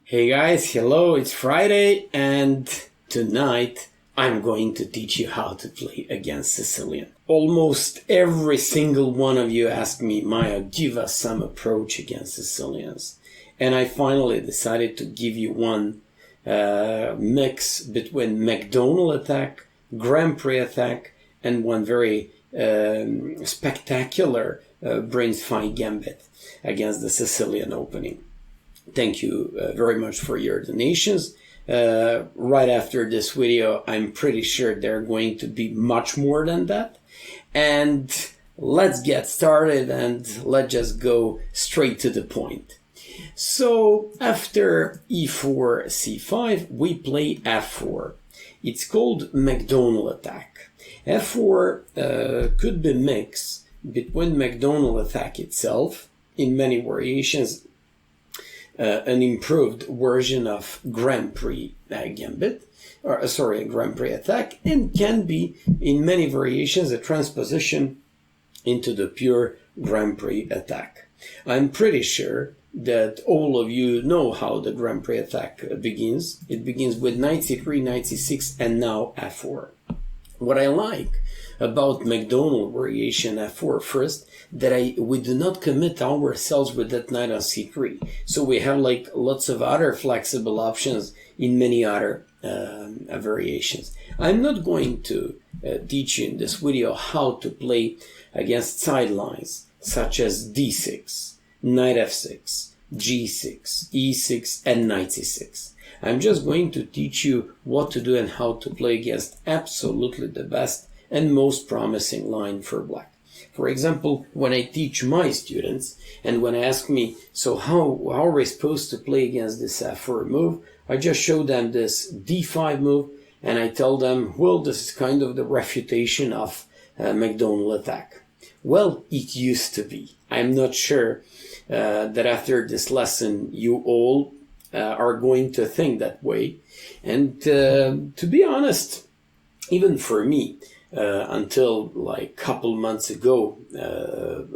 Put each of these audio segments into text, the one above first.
Hey guys, hello, it's Friday and tonight I'm going to teach you how to play against Sicilian. Almost every single one of you asked me, Maya, give us some approach against Sicilians. And I finally decided to give you one mix between McDonnell attack, Grand Prix attack, and one very spectacular Bryntse Faj Gambit against the Sicilian opening. Thank you very much for your donations. Right after this video, I'm pretty sure there are going to be much more than that. And let's get started and let's just go straight to the point. So after e4, c5, we play f4. It's called McDonnell attack. f4 could be mixed between McDonnell attack itself in many variations, an improved version of Grand Prix Gambit, Grand Prix attack, and can be in many variations a transposition into the pure Grand Prix attack. I'm pretty sure that all of you know how the Grand Prix attack begins. It begins with knight c3, knight c6, and now f4. What I like about McDonnell variation f4 first, that we do not commit ourselves with that knight on c3. So we have like lots of other flexible options in many other variations. I'm not going to teach you in this video how to play against sidelines such as d6, knight f6, g6, e6, and knight c6. I'm just going to teach you what to do and how to play against absolutely the best and most promising line for black. For example, when I teach my students and when they ask me, so how are we supposed to play against this f4 move, I just show them this d5 move and I tell them, well, this is kind of the refutation of McDonnell attack. Well, it used to be. I'm not sure that after this lesson you all are going to think that way. And to be honest, even for me, until like a couple months ago,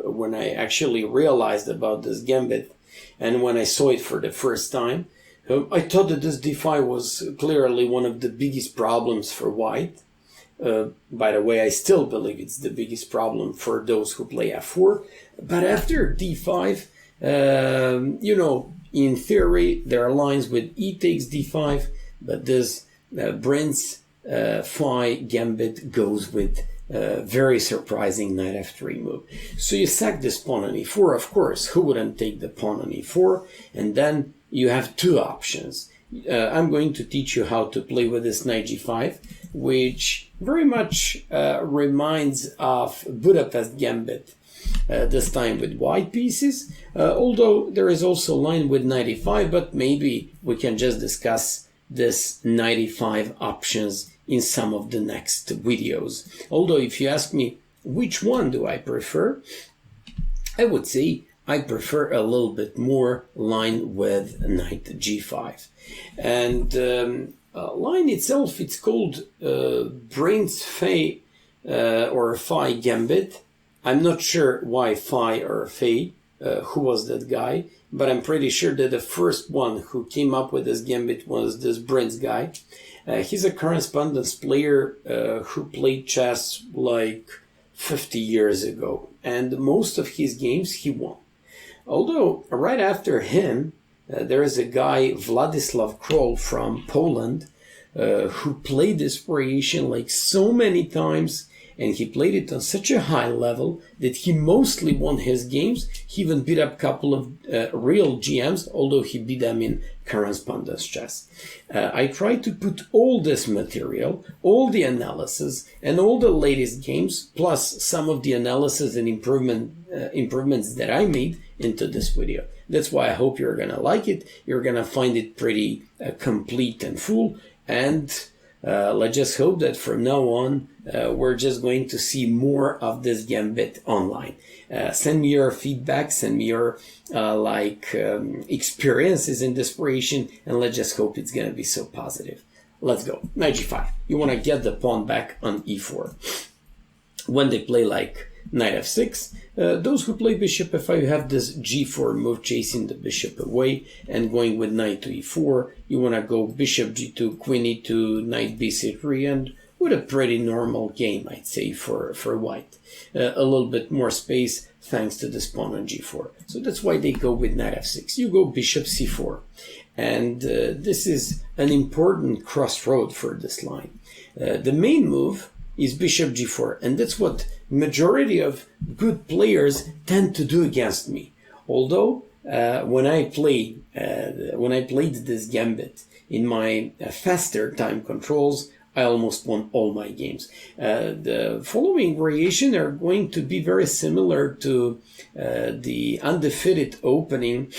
when I actually realized about this gambit and when I saw it for the first time, I thought that this d5 was clearly one of the biggest problems for white. By the way, I still believe it's the biggest problem for those who play f4. But after d5, in theory, there are lines with e takes d5, but this Bryntse Faj Gambit goes with very surprising knight f3 move. So you sack this pawn on e4, of course, who wouldn't take the pawn on e4? And then you have two options. I'm going to teach you how to play with this knight g5, which very much reminds of Budapest Gambit, this time with white pieces, although there is also a line with knight e5, but maybe we can just discuss this knight e5 options in some of the next videos. Although if you ask me which one do I prefer, I would say I prefer a little bit more line with knight g5. And line itself, it's called Bryntse Faj or Faj Gambit. I'm not sure why Faj or Faj, who was that guy, but I'm pretty sure that the first one who came up with this gambit was this Bryntse guy. He's a correspondence player who played chess like 50 years ago, and most of his games he won. Although right after him, there is a guy, Władysław Król from Poland, who played this variation like so many times, and he played it on such a high level that he mostly won his games. He even beat up a couple of real GMs, although he beat them in correspondence chess. I tried to put all this material, all the analysis, and all the latest games, plus some of the analysis and improvements that I made into this video. That's why I hope you're gonna like it. You're gonna find it pretty complete and full, and let's just hope that from now on we're just going to see more of this gambit online. Send me your feedback, send me your experiences in this variation, and let's just hope it's gonna be so positive. Let's go. Knight g5. You want to get the pawn back on e4. When they play like knight f6. Those who play bishop f5 have this g4 move, chasing the bishop away and going with knight to e4. You want to go bishop g2, queen e2, knight bc3, and with a pretty normal game, I'd say, for white. A little bit more space thanks to this pawn on g4. So that's why they go with knight f6. You go bishop c4. And this is an important crossroad for this line. The main move is bishop g4, and that's what majority of good players tend to do against me. Although when I played this gambit in my faster time controls, I almost won all my games. The following variation are going to be very similar to the undefeated opening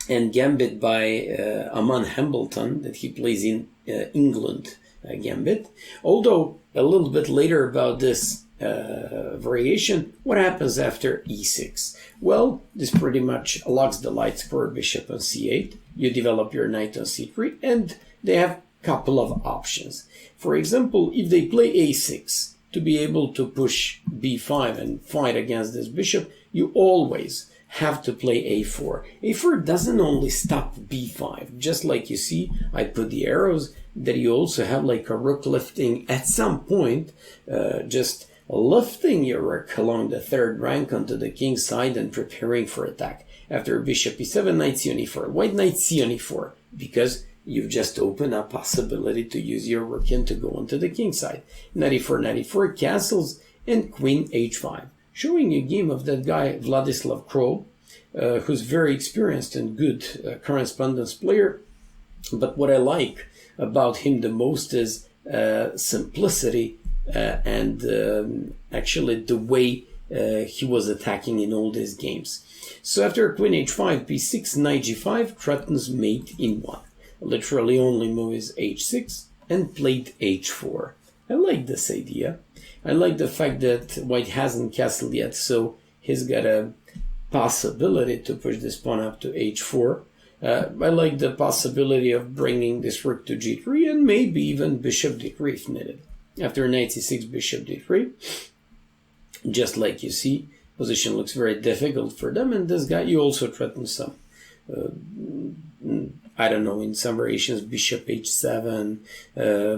and gambit by Aman Hambleton that he plays in England gambit. Although a little bit later about this variation, what happens after e6? Well, this pretty much locks the light square bishop on c8. You develop your knight on c3, and they have a couple of options. For example, if they play a6 to be able to push b5 and fight against this bishop, you always have to play a4. a4 doesn't only stop b5, just like you see, I put the arrows, that you also have like a rook lifting at some point, just lifting your rook along the third rank onto the king's side and preparing for attack. After bishop e7, knight c on e4, white knight c on e4, because you've just opened a possibility to use your rook in to go onto the king's side. Knight e4 castles, and queen h5. Showing you a game of that guy, Vladislav Krol, who's very experienced and good correspondence player. But what I like about him the most is simplicity and actually the way he was attacking in all these games. So after queen h5, b6, knight g5 threatens mate in 1. Literally only move is h6 and played h4. I like this idea. I like the fact that white hasn't castled yet, so he's got a possibility to push this pawn up to h4. I like the possibility of bringing this rook to g3 and maybe even bishop d3 if needed. After knight c6, bishop d3, just like you see, position looks very difficult for them, and this guy, you also threaten some, I don't know, in some variations, bishop h7,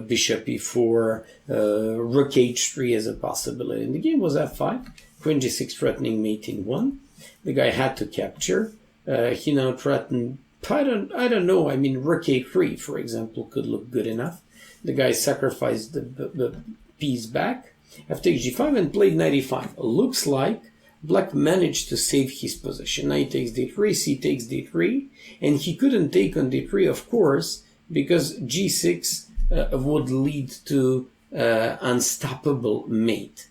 bishop e4, rook h3 is a possibility. And the game was f5, queen g6 threatening mate in 1. The guy had to capture. He now threatened, I don't know, I mean, rook a3, for example, could look good enough. The guy sacrificed the piece back. F takes g5 and played knight e5. Looks like black managed to save his position. Knight takes d3, c takes d3, and he couldn't take on d3, of course, because g6 would lead to unstoppable mate.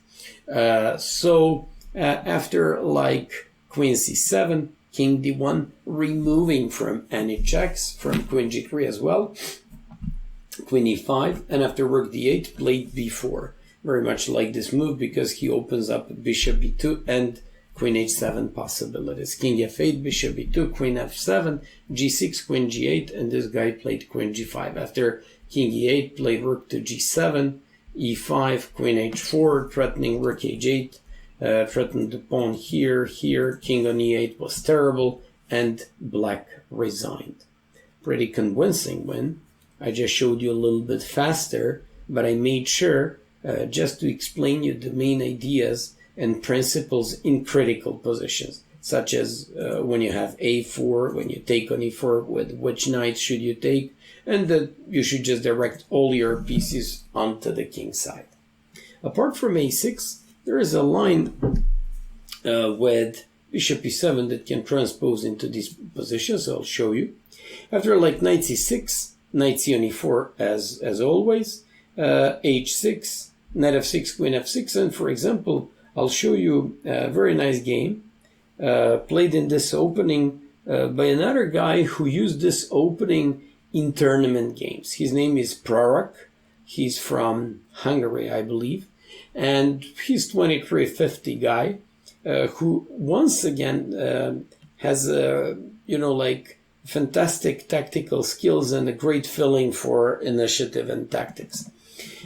So after like queen c7, king d1, removing from any checks, from queen g3 as well, queen e5, and after rook d8, played b4. Very much like this move because he opens up bishop b2 and queen h7 possibilities. King f8, bishop b2, queen f7, g6, queen g8, and this guy played queen g5. After king e8, played rook to g7, e5, queen h4, threatening rook h8, threatened the pawn here, king on e8 was terrible, and black resigned. Pretty convincing win. I just showed you a little bit faster, but I made sure just to explain you the main ideas and principles in critical positions, such as when you have a4, when you take on e4, with which knight should you take, and that you should just direct all your pieces onto the king's side. Apart from a6, there is a line with bishop e7 that can transpose into these positions, so I'll show you. After like knight c6, knight c on e4 as always, h6, knight f6, queen f6, and for example, I'll show you a very nice game played in this opening by another guy who used this opening in tournament games. His name is Prorok. He's from Hungary, I believe, and he's 2350 guy who once again has like fantastic tactical skills and a great feeling for initiative and tactics.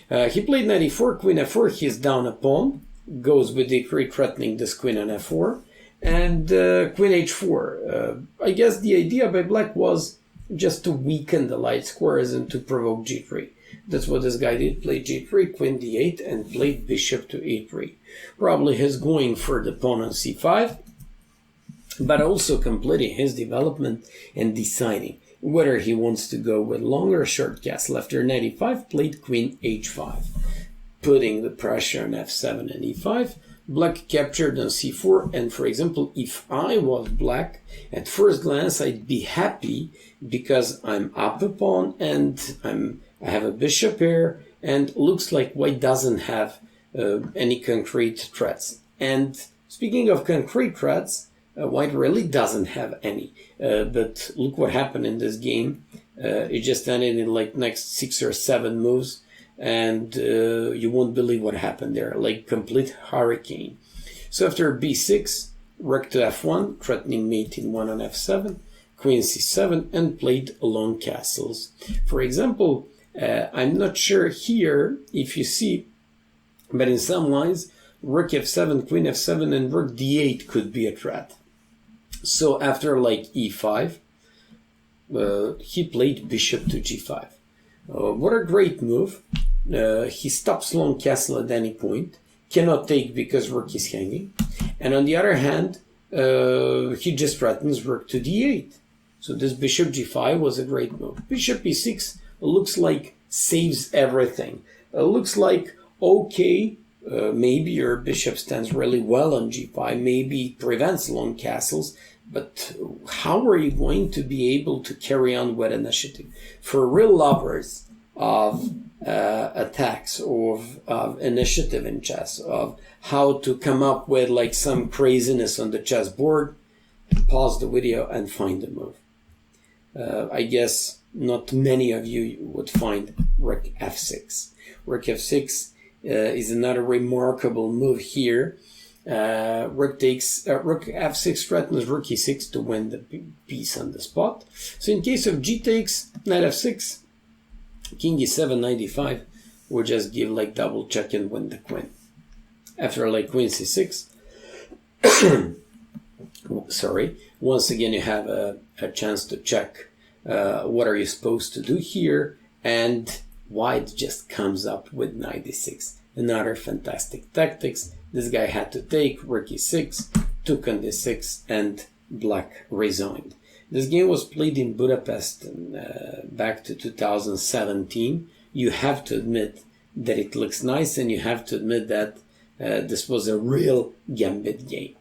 He played knight e4, queen f4, he's down a pawn. goes with d3, threatening this queen on f4, and queen h4. I guess the idea by black was just to weaken the light squares and to provoke g3. That's what this guy did, played g3, queen d8, and played bishop to a3. Probably he's going for the pawn on c5, but also completing his development and deciding whether he wants to go with long or short castle. After knight e5, played queen h5, putting the pressure on f7 and e5. Black captured on c4, and for example, if I was black, at first glance I'd be happy because I'm up a pawn and I have a bishop here, and looks like white doesn't have any concrete threats. And speaking of concrete threats, white really doesn't have any. But look what happened in this game. It just ended in like next 6 or 7 moves, and you won't believe what happened there, like complete hurricane. So after b6, rook to f1, threatening mate in 1 on f7, queen c7, and played long castles. For example, I'm not sure here if you see, but in some lines, rook f7, queen f7, and rook d8 could be a threat. So after like e5, he played bishop to g5. What a great move. He stops long castle at any point, cannot take because rook is hanging. And on the other hand, he just threatens rook to d8. So this bishop g5 was a great move. Bishop e6 looks like saves everything. Looks like, okay, maybe your bishop stands really well on g5, maybe prevents long castles, but how are you going to be able to carry on with initiative? For real lovers of attacks, of initiative in chess, of how to come up with like some craziness on the chessboard, pause the video and find the move. I guess not many of you would find rook f6. Rook f6 is another remarkable move here. Rook f6 threatens rook e6 to win the piece on the spot. So in case of g takes, knight f6, king e7, knight e5, we'll just give like double check and win the queen. After like queen c6, sorry, once again you have a chance to check what are you supposed to do here, and white just comes up with knight e6. Another fantastic tactics. This guy had to take rook e6, took on d6, and black resigned. This game was played in Budapest back to 2017. You have to admit that it looks nice, and you have to admit that this was a real Gambit game.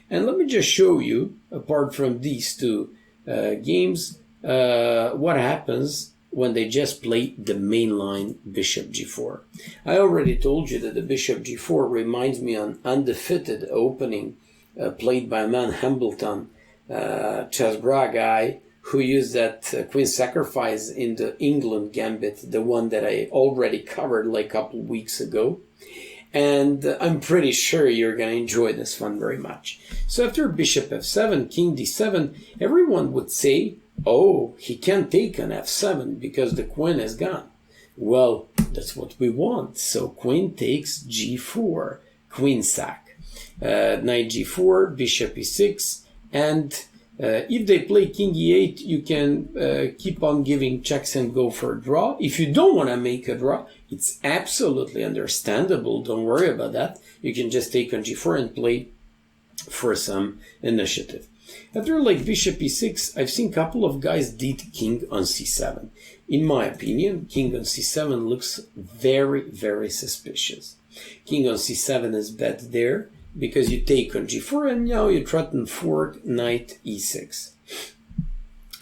And let me just show you, apart from these two games, what happens when they just play the main line bishop g4. I already told you that the bishop g4 reminds me of an undefeated opening played by a man Hambleton, chess bra guy, who used that queen sacrifice in the England Gambit, the one that I already covered like a couple weeks ago. And I'm pretty sure you're going to enjoy this one very much. So after bishop f7, king d7, everyone would say, oh, he can't take on f7 because the queen is gone. Well, that's what we want. So queen takes g4, queen sack. Knight g4, bishop e6, and if they play king e8, you can keep on giving checks and go for a draw. If you don't want to make a draw, it's absolutely understandable. Don't worry about that. You can just take on g4 and play for some initiative. After like bishop e6, I've seen a couple of guys did king on c7. In my opinion, king on c7 looks very, very suspicious. King on c7 is bad there because you take on g4 and now you threaten fork knight e6.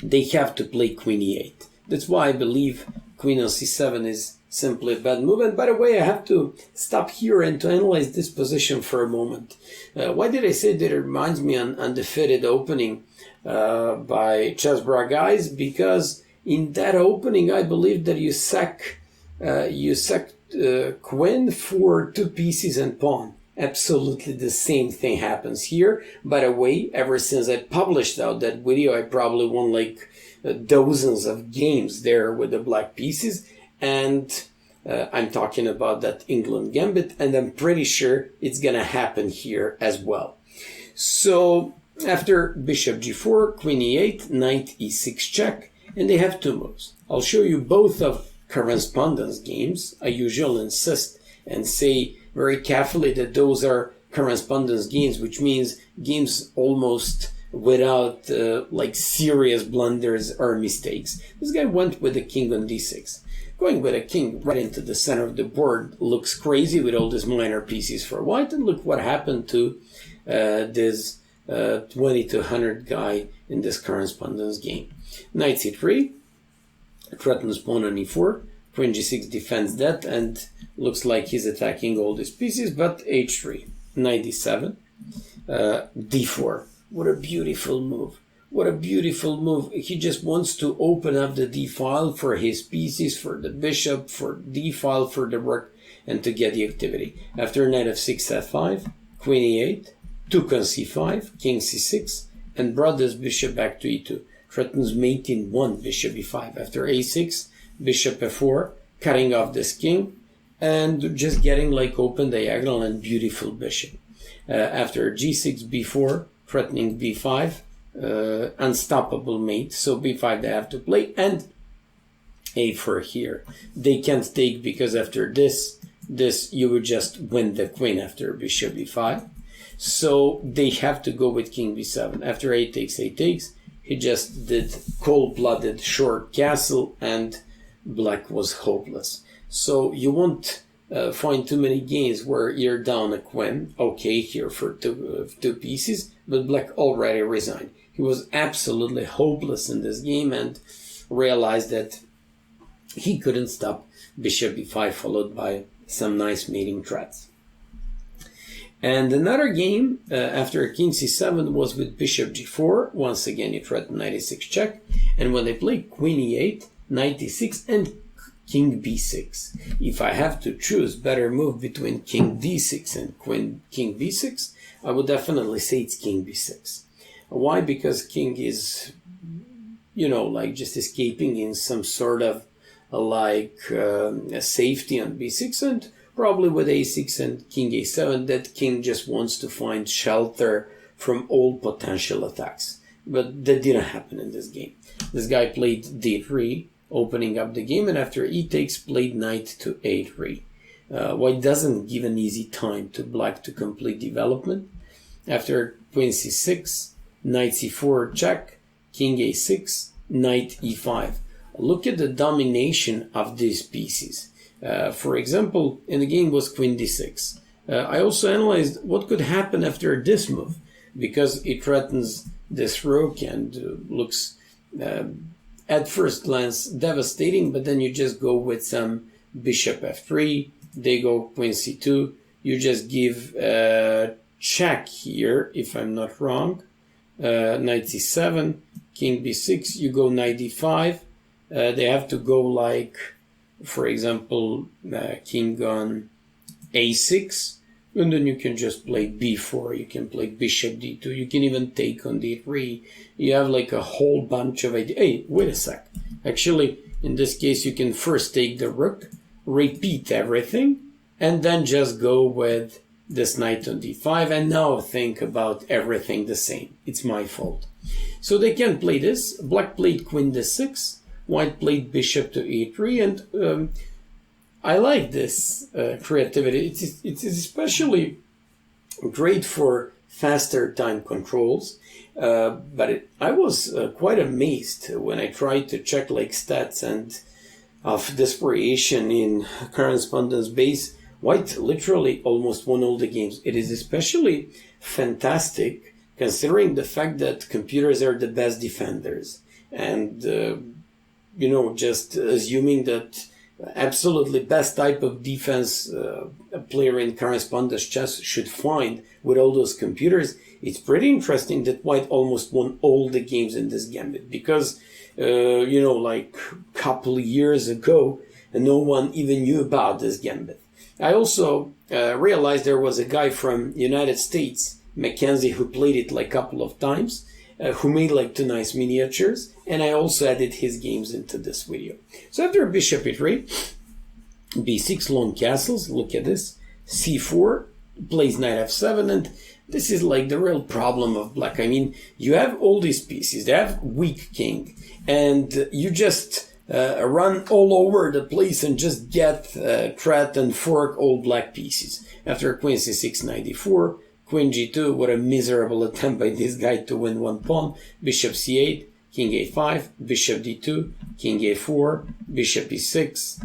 They have to play queen e8. That's why I believe queen on c7 is simply a bad move. And by the way, I have to stop here and to analyze this position for a moment. Why did I say that it reminds me of an undefeated opening by Chess Bra guys? Because in that opening, I believe that you sack queen for 2 pieces and pawn. Absolutely the same thing happens here. By the way, ever since I published out that video, I probably won like dozens of games there with the black pieces. And I'm talking about that England Gambit, and I'm pretty sure it's gonna happen here as well. So after bishop g4, queen e8, knight e6 check, and they have two moves. I'll show you both of correspondence games. I usually insist and say very carefully that those are correspondence games, which means games almost without like serious blunders or mistakes. This guy went with the king on d6. Going with a king right into the center of the board looks crazy with all these minor pieces for white, and look what happened to this 20-100 guy in this correspondence game. Knight c3, threatens pawn on e4, queen g6 defends that, and looks like he's attacking all these pieces, but h3, knight d7, d4. What a beautiful move. What a beautiful move. He just wants to open up the d file for his pieces, for the bishop, for d file, for the rook, and to get the activity. After knight f6, f5, queen e8, took on c5, king c6, and brought this bishop back to e2. Threatens mate in 1, bishop e5. After a6, bishop f4, cutting off this king, and just getting like open diagonal and beautiful bishop. After g6, b4, threatening b5, unstoppable mate, so b5 they have to play, and a4 here. They can't take because after this you would just win the queen after bishop b5. So they have to go with king b7. After a takes, he just did cold-blooded short castle, and black was hopeless. So you won't find too many games where you're down a queen, okay, here for two pieces, but black already resigned. He was absolutely hopeless in this game and realized that he couldn't stop bishop b5, followed by some nice mating threats. And another game after king c7 was with bishop g4. Once again, he threatened knight e6 check. And when they played queen e8, knight d6, and king b6. If I have to choose better move between king d6 and king b6, I would definitely say it's king b6. Why? Because king is, like just escaping in some sort of a safety on b6, and probably with a6 and king a7, that king just wants to find shelter from all potential attacks. But that didn't happen in this game. This guy played d3, opening up the game, and after e takes, played knight to a3. White doesn't give an easy time to black to complete development. After queen c6, knight c4 check, king a6, knight e5. Look at the domination of these pieces. For example, in the game was queen d6. I also analyzed what could happen after this move, because it threatens this rook and looks at first glance devastating, but then you just go with some bishop f3, they go queen c2, you just give check here, if I'm not wrong, knight c7, king b6, you go knight d5, they have to go like, for example, king on a6, and then you can just play b4, you can play bishop d2, you can even take on d3. You have like a whole bunch of ideas. Hey, wait a sec. Actually, in this case, you can first take the rook, repeat everything, and then just go with this knight on d5, and now think about everything the same. It's my fault. So they can play this. Black played queen d6, white played bishop to e3, and I like this creativity. It is especially great for faster time controls, but I was quite amazed when I tried to check like stats and of desperation in correspondence base. White literally almost won all the games. It is especially fantastic considering the fact that computers are the best defenders, and just assuming that absolutely best type of defense a player in correspondence chess should find with all those computers. It's pretty interesting that white almost won all the games in this gambit, because like a couple years ago no one even knew about this gambit. I also realized there was a guy from United States, Mackenzie, who played it like a couple of times, who made like 2 nice miniatures, and I also added his games into this video. So after bishop e3, b6, long castles, look at this, c4, plays knight f7, and this is like the real problem of black. I mean, you have all these pieces, they have weak king, and you just run all over the place and just get threat and fork all black pieces. After queen c6, knight d4, queen g2, what a miserable attempt by this guy to win one pawn, bishop c8, king a5, bishop d2, king a4, bishop e6.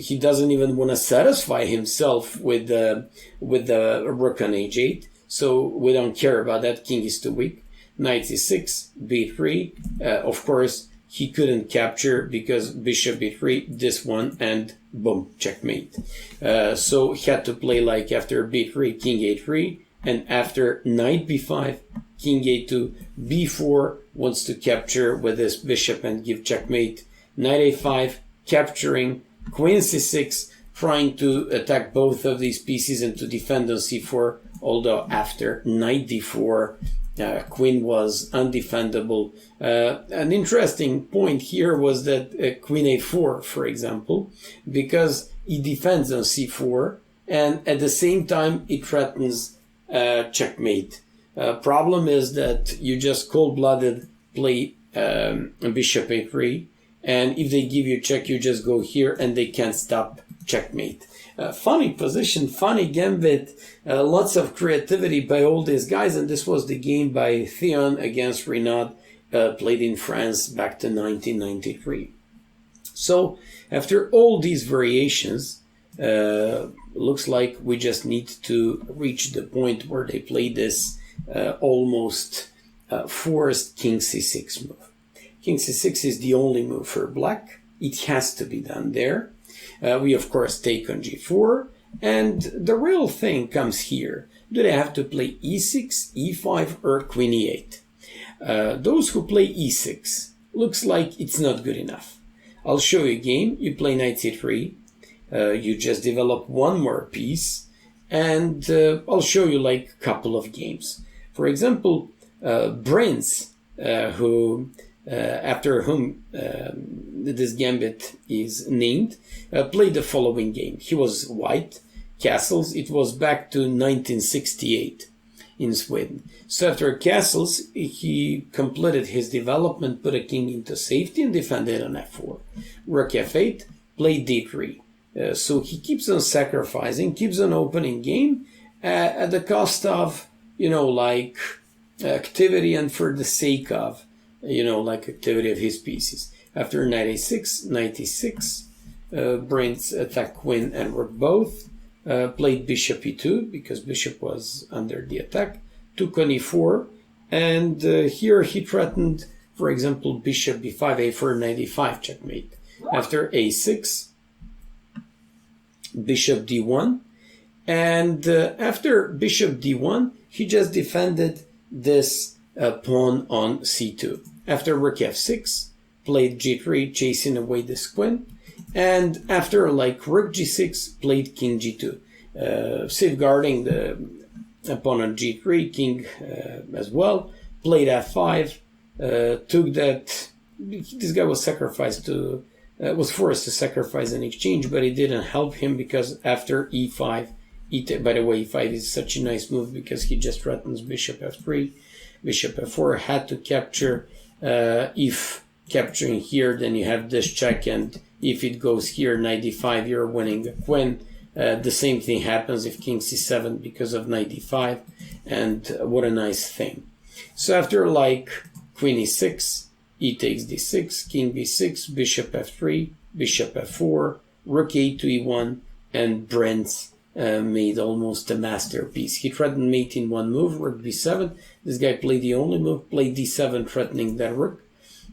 He doesn't even want to satisfy himself with the rook on h8, so we don't care about that. King is too weak. Knight c6, b3. Of course, he couldn't capture because bishop b3, this one, and boom, checkmate. So he had to play like after b3, king a3, and after knight b5, king a2, b4 wants to capture with this bishop and give checkmate. Knight a5, capturing, queen c6, trying to attack both of these pieces and to defend on c4, although after knight d4, queen was undefendable. An interesting point here was that queen a4, for example, because he defends on c4, and at the same time it threatens checkmate. Problem is that you just cold-blooded play bishop a3, and if they give you check, you just go here and they can't stop checkmate. Funny position, funny gambit, lots of creativity by all these guys, and this was the game by Theon against Renaud, played in France back to 1993. So after all these variations, looks like we just need to reach the point where they play this almost forced king c6 move. King c6 is the only move for black. It has to be done there. We, of course, take on g4. And the real thing comes here. Do they have to play e6, e5, or queen e8? Those who play e6, looks like it's not good enough. I'll show you a game. You play knight c3. You just develop one more piece. And I'll show you like a couple of games. For example, Bryntse, after whom this gambit is named, played the following game. He was white, castles. It was back to 1968 in Sweden. So after castles, he completed his development, put a king into safety, and defended on f4. Rook f8, played d3. So he keeps on sacrificing, keeps on opening game at the cost of, like activity and for the sake of, like activity of his pieces. After knight a6, knight e6, Bryntse attacked queen and rook both, played bishop e2 because bishop was under the attack, took on e4, and here he threatened, for example, bishop b5, a4, knight e5, checkmate. After a6, bishop d1, and after bishop d1, he just defended this pawn on c2. After rook f6, played g3, chasing away this queen, and after like rook g6, played king g2, safeguarding the pawn on g3, king as well, played f5, took that. This guy was sacrificed to, was forced to sacrifice an exchange, but it didn't help him because after e5, by the way, e5 is such a nice move because he just threatens bishop f3, bishop f4, had to capture. If capturing here, then you have this check, and if it goes here, knight d5, you're winning the queen. The same thing happens if king c7 because of knight d5, and what a nice thing. So after like queen e6, e takes d6, king b6, bishop f3, bishop f4, rook a2 e1, and Bryntse made almost a masterpiece. He threatened mate in one move, rook b7. This guy played the only move, played d7, threatening that rook.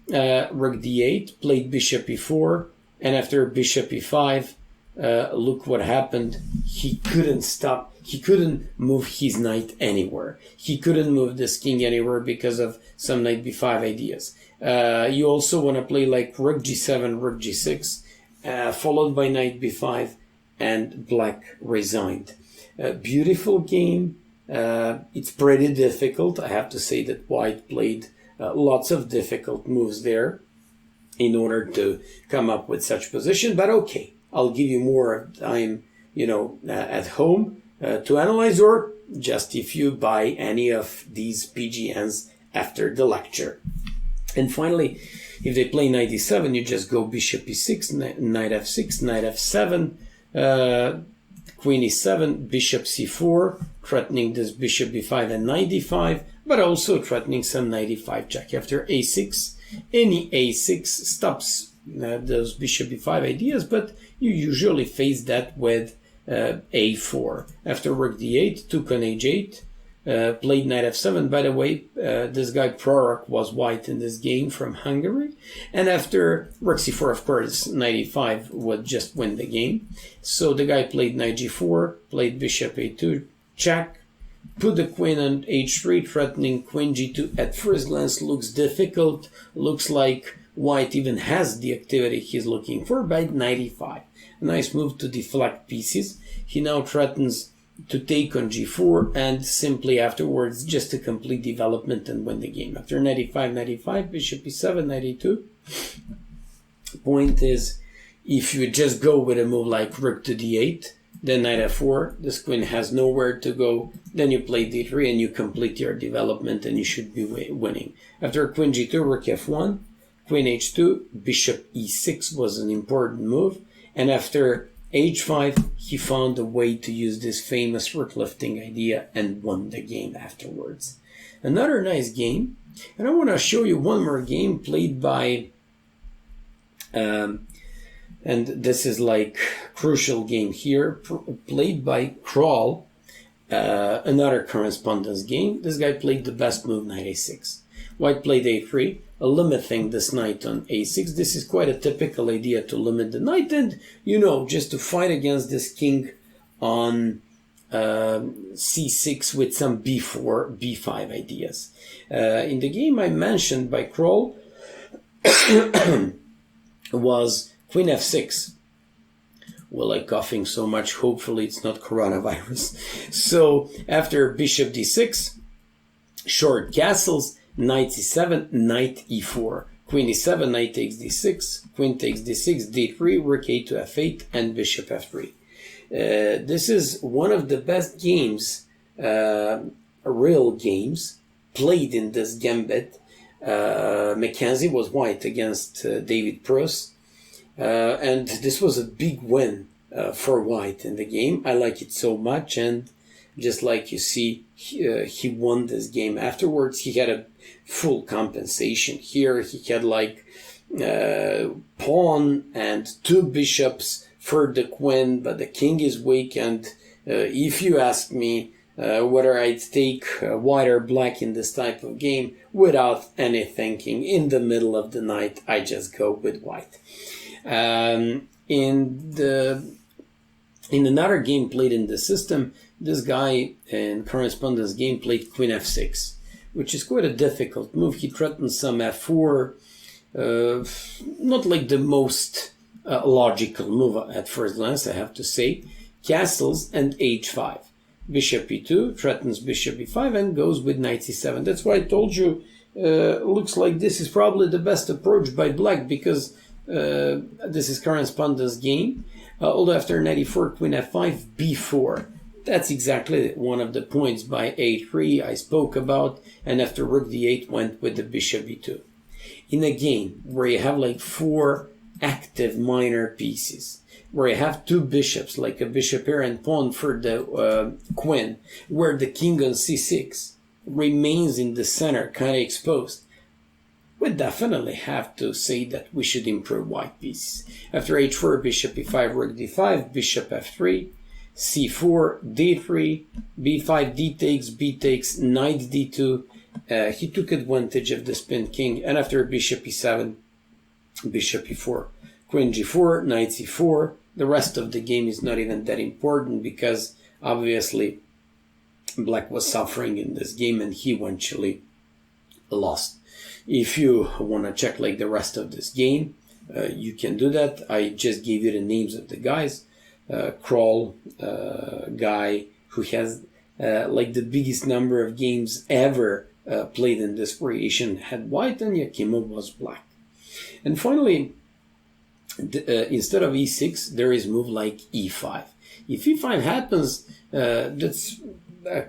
Rook d8, played bishop e4, and after bishop e5, look what happened. He couldn't stop. He couldn't move his knight anywhere. He couldn't move this king anywhere because of some knight b5 ideas. You also want to play like rook g7, rook g6, followed by knight b5, and black resigned. Beautiful game. It's pretty difficult. I have to say that white played lots of difficult moves there in order to come up with such position, but okay. I'll give you more time, at home to analyze, or just if you buy any of these PGN'S after the lecture. And finally, if they play knight e7, you just go bishop e6, knight f6, knight f7, queen e7, bishop c4, threatening this bishop b5 and knight d5, but also threatening some knight e5 check. After a6, any a6 stops those bishop b5 ideas, but you usually face that with a4. After rook d8, took on h8, played knight f7. By the way, this guy Prorok was white in this game from Hungary. And after rook c4, of course, knight e5 would just win the game. So the guy played knight g4, played bishop a2, check, put the queen on h3, threatening queen g2. At first glance looks difficult, looks like white even has the activity he's looking for, by knight e5. A nice move to deflect pieces. He now threatens to take on g4, and simply afterwards just to complete development and win the game. After knight e5, bishop e7, knight e2. Point is, if you just go with a move like rook to d8, then knight f4, this queen has nowhere to go, then you play d3 and you complete your development and you should be winning. After queen g2, rook f1, queen h2, bishop e6 was an important move, and after h5, he found a way to use this famous rook lifting idea and won the game afterwards. Another nice game, and I want to show you one more game played by, and this is like crucial game here, played by Kroll, another correspondence game. This guy played the best move, knight a6. White played a3, limiting this knight on a6. This is quite a typical idea to limit the knight and, just to fight against this king on c6 with some b4, b5 ideas. In the game I mentioned by Kroll was queen f6. Well, I'm coughing so much, hopefully it's not coronavirus. So after bishop d6, short castles, knight c7, knight e4, queen e7, knight takes d6, queen takes d6, d3, rook a to f8, and bishop f3. This is one of the best games, real games, played in this gambit. Mackenzie was white against David Proust, and this was a big win for white in the game. I like it so much, and just like you see, he won this game. Afterwards, he had a full compensation. Here, he had like pawn and two bishops for the queen, but the king is weak. And if you ask me whether I'd take white or black in this type of game, without any thinking, in the middle of the night, I just go with white. In another game played in the system, this guy in correspondence game played queen f6, which is quite a difficult move. He threatens some f4, not like the most logical move at first glance, I have to say. Castles and h5. Bishop e2 threatens bishop e5 and goes with knight c7. That's why I told you, looks like this is probably the best approach by black, because this is correspondence game. Although after knight e4, queen f5, b4. That's exactly one of the points by a3 I spoke about, and after rook d8 went with the bishop e2. In a game where you have like four active minor pieces, where you have two bishops, like a bishop here and pawn for the queen, where the king on c6 remains in the center, kind of exposed, we definitely have to say that we should improve white pieces. After h4, bishop e5, rook d5, bishop f3, c4, d3, b5, d takes, b takes, knight d2. He took advantage of the spin king, and after bishop e7, bishop e4, queen g4, knight c4. The rest of the game is not even that important, because obviously black was suffering in this game and he eventually lost. If you want to check like the rest of this game, you can do that. I just gave you the names of the guys. Kroll, guy who has like the biggest number of games ever played in this variation, had white, and Yakimov was black. And finally, instead of e6, there is move like e5. If e5 happens, that's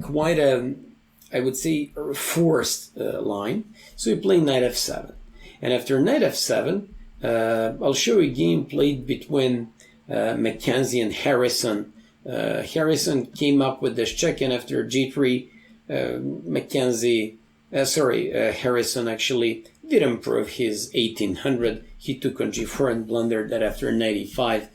quite a, I would say, forced line. So you play knight f7. And after knight f7, I'll show you a game played between Mackenzie and Harrison. Harrison came up with this check, and after g3, Harrison actually did improve his 1800. He took on g4 and blundered that after 95.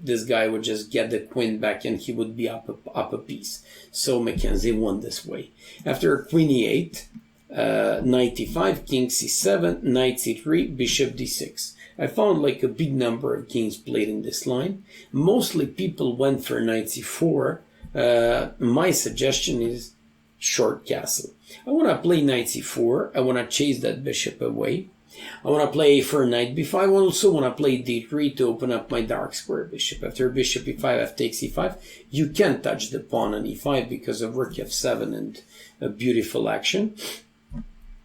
This guy would just get the queen back and he would be up a piece. So Mackenzie won this way. After queen e8, knight e5, king c7, knight c3, bishop d6. I found like a big number of games played in this line. Mostly people went for knight c4. My suggestion is short castle. I want to play knight c4. I want to chase that bishop away. I want to play for knight b5. I also want to play d3 to open up my dark square bishop. After bishop e5, f takes e5. You can't touch the pawn on e5 because of rook f7 and a beautiful action.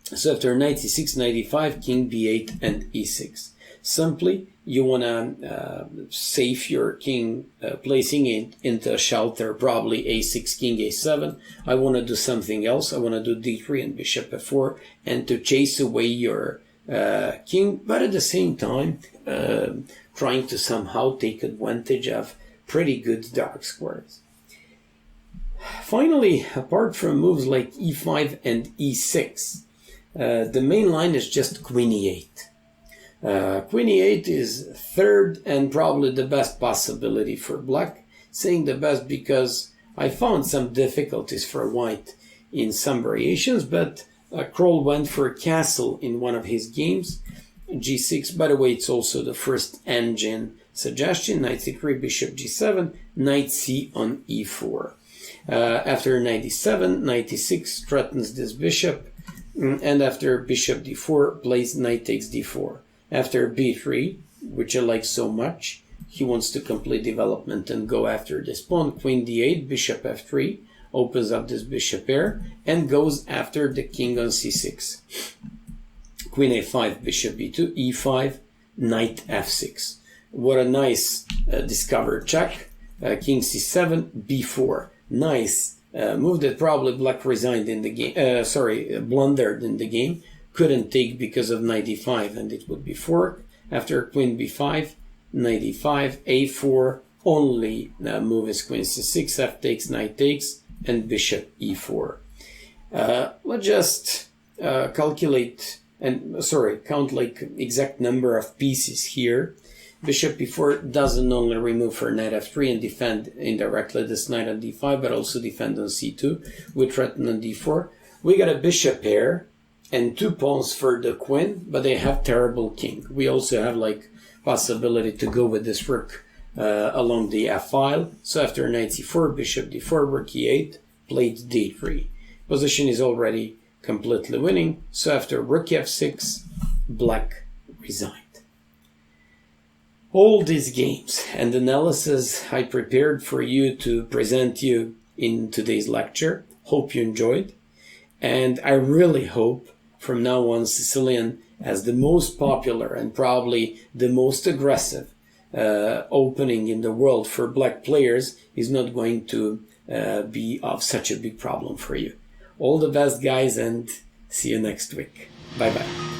So after knight c6, knight e5, king b8, and e6. Simply, you want to save your king, placing it into shelter, probably a6, king a7. I want to do something else. I want to do d3 and bishop f4, and to chase away your king, but at the same time, trying to somehow take advantage of pretty good dark squares. Finally, apart from moves like e5 and e6, the main line is just queen e8. Queen e8 is third and probably the best possibility for black. Saying the best because I found some difficulties for white in some variations, but Kroll went for castle in one of his games. g6, by the way, it's also the first engine suggestion. Knight c3, bishop g7, knight c on e4. After knight e7, knight e6 threatens this bishop, and after bishop d4 plays knight takes d4. After b3, which I like so much, he wants to complete development and go after this pawn. Queen d8, bishop f3, opens up this bishop pair, and goes after the king on c6. Queen a5, bishop b2, e5, knight f6. What a nice discovered check. King c7, b4. Nice move that probably black resigned in the game. Blundered in the game. Couldn't take because of knight e5, and it would be fork. After queen b5, knight e5, a4. Only move is queen c6, f takes, knight takes, and bishop e4. Let's just count like exact number of pieces here. Bishop e4 doesn't only remove for knight f3 and defend indirectly this knight on d5, but also defend on c2 with threaten on d4. We got a bishop pair and two pawns for the queen, but they have terrible king. We also have like possibility to go with this rook along the f file. So after knight c4, bishop d4, rook e8, played d3. Position is already completely winning. So after rook f6, black resigned. All these games and analysis I prepared for you to present you in today's lecture. Hope you enjoyed. And I really hope from now on Sicilian as the most popular and probably the most aggressive opening in the world for black players is not going to be of such a big problem for you. All the best, guys, and see you next week. Bye-bye.